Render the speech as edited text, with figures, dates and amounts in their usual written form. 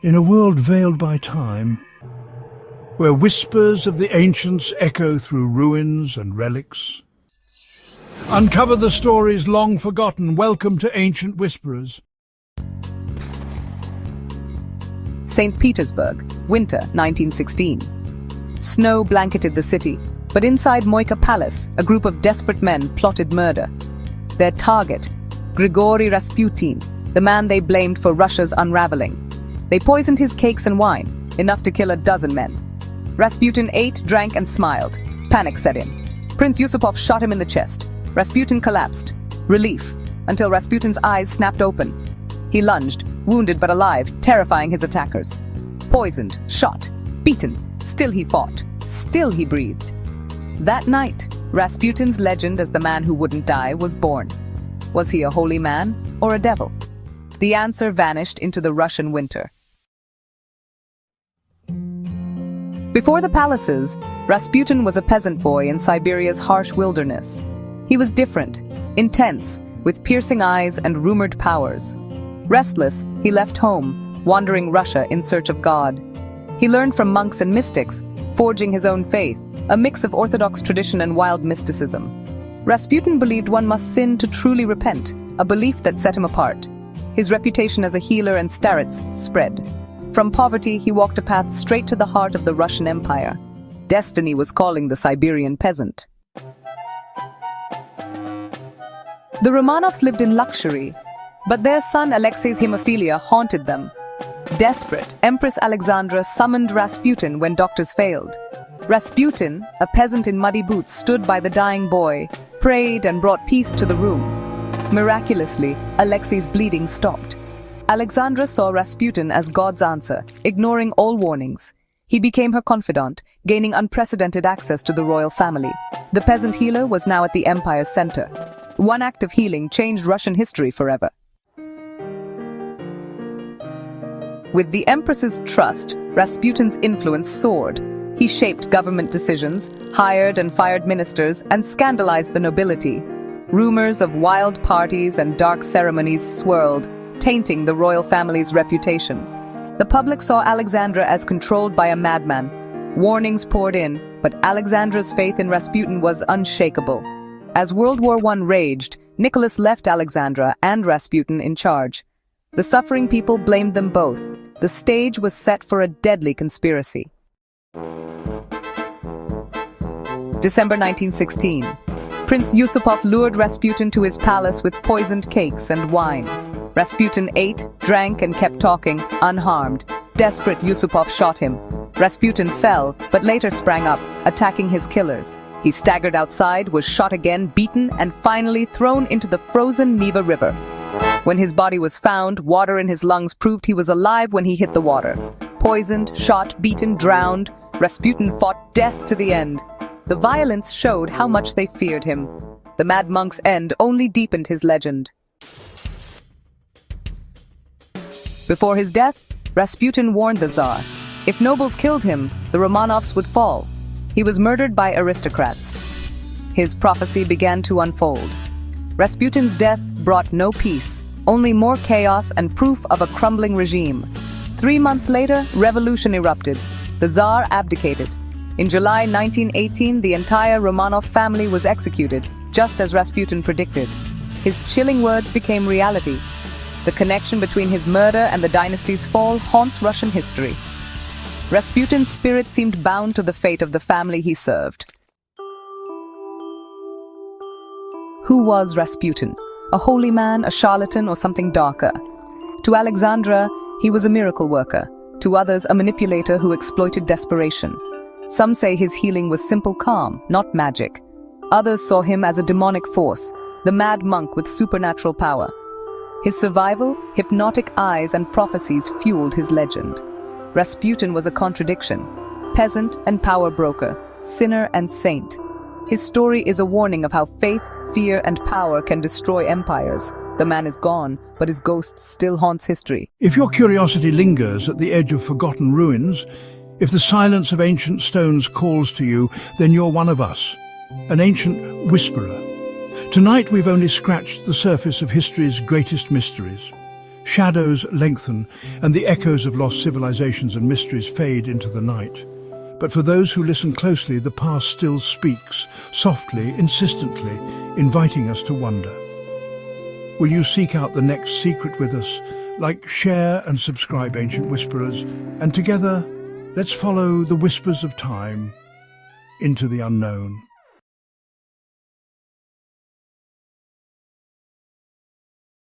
In a world veiled by time, where whispers of the ancients echo through ruins and relics, uncover the stories long forgotten. Welcome to Ancient Whisperers. St. Petersburg, winter 1916. Snow blanketed the city, but inside Moika Palace, a group of desperate men plotted murder. Their target, Grigori Rasputin, the man they blamed for Russia's unraveling. They poisoned his cakes and wine, enough to kill a dozen men. Rasputin ate, drank, and smiled. Panic set in. Prince Yusupov shot him in the chest. Rasputin collapsed. Relief, until Rasputin's eyes snapped open. He lunged, wounded but alive, terrifying his attackers. Poisoned, shot, beaten, still he fought, still he breathed. That night, Rasputin's legend as the man who wouldn't die was born. Was he a holy man or a devil? The answer vanished into the Russian winter. Before the palaces, Rasputin was a peasant boy in Siberia's harsh wilderness. He was different, intense, with piercing eyes and rumored powers. Restless, he left home, wandering Russia in search of God. He learned from monks and mystics, forging his own faith, a mix of Orthodox tradition and wild mysticism. Rasputin believed one must sin to truly repent, a belief that set him apart. His reputation as a healer and starets spread. From poverty, he walked a path straight to the heart of the Russian Empire. Destiny was calling the Siberian peasant. The Romanovs lived in luxury, but their son Alexei's hemophilia haunted them. Desperate, Empress Alexandra summoned Rasputin when doctors failed. Rasputin, a peasant in muddy boots, stood by the dying boy, prayed and brought peace to the room. Miraculously, Alexei's bleeding stopped. Alexandra saw Rasputin as God's answer, ignoring all warnings. He became her confidant, gaining unprecedented access to the royal family. The peasant healer was now at the empire's center. One act of healing changed Russian history forever. With the empress's trust, Rasputin's influence soared. He shaped government decisions, hired and fired ministers, and scandalized the nobility. Rumors of wild parties and dark ceremonies swirled, tainting the royal family's reputation. The public saw Alexandra as controlled by a madman. Warnings poured in, but Alexandra's faith in Rasputin was unshakable. As World War I raged, Nicholas left Alexandra and Rasputin in charge. The suffering people blamed them both. The stage was set for a deadly conspiracy. December 1916. Prince Yusupov lured Rasputin to his palace with poisoned cakes and wine. Rasputin ate, drank, and kept talking, unharmed. Desperate, Yusupov shot him. Rasputin fell, but later sprang up, attacking his killers. He staggered outside, was shot again, beaten, and finally thrown into the frozen Neva River. When his body was found, water in his lungs proved he was alive when he hit the water. Poisoned, shot, beaten, drowned, Rasputin fought death to the end. The violence showed how much they feared him. The Mad Monk's end only deepened his legend. Before his death, Rasputin warned the Tsar. If nobles killed him, the Romanovs would fall. He was murdered by aristocrats. His prophecy began to unfold. Rasputin's death brought no peace, only more chaos and proof of a crumbling regime. 3 months later, revolution erupted. The Tsar abdicated. In July 1918, the entire Romanov family was executed, just as Rasputin predicted. His chilling words became reality. The connection between his murder and the dynasty's fall haunts Russian history. Rasputin's spirit seemed bound to the fate of the family he served. Who was Rasputin? A holy man, a charlatan, or something darker? To Alexandra, he was a miracle worker. To others, a manipulator who exploited desperation. Some say his healing was simple calm, not magic. Others saw him as a demonic force, the mad monk with supernatural power. His survival, hypnotic eyes, and prophecies fueled his legend. Rasputin was a contradiction, peasant and power broker, sinner and saint. His story is a warning of how faith, fear, and power can destroy empires. The man is gone, but his ghost still haunts history. If your curiosity lingers at the edge of forgotten ruins, if the silence of ancient stones calls to you, then you're one of us, an ancient whisperer. Tonight we've only scratched the surface of history's greatest mysteries. Shadows lengthen, and the echoes of lost civilizations and mysteries fade into the night. But for those who listen closely, the past still speaks, softly, insistently, inviting us to wonder. Will you seek out the next secret with us? Like, share and subscribe, Ancient Whisperers, and together, let's follow the whispers of time into the unknown.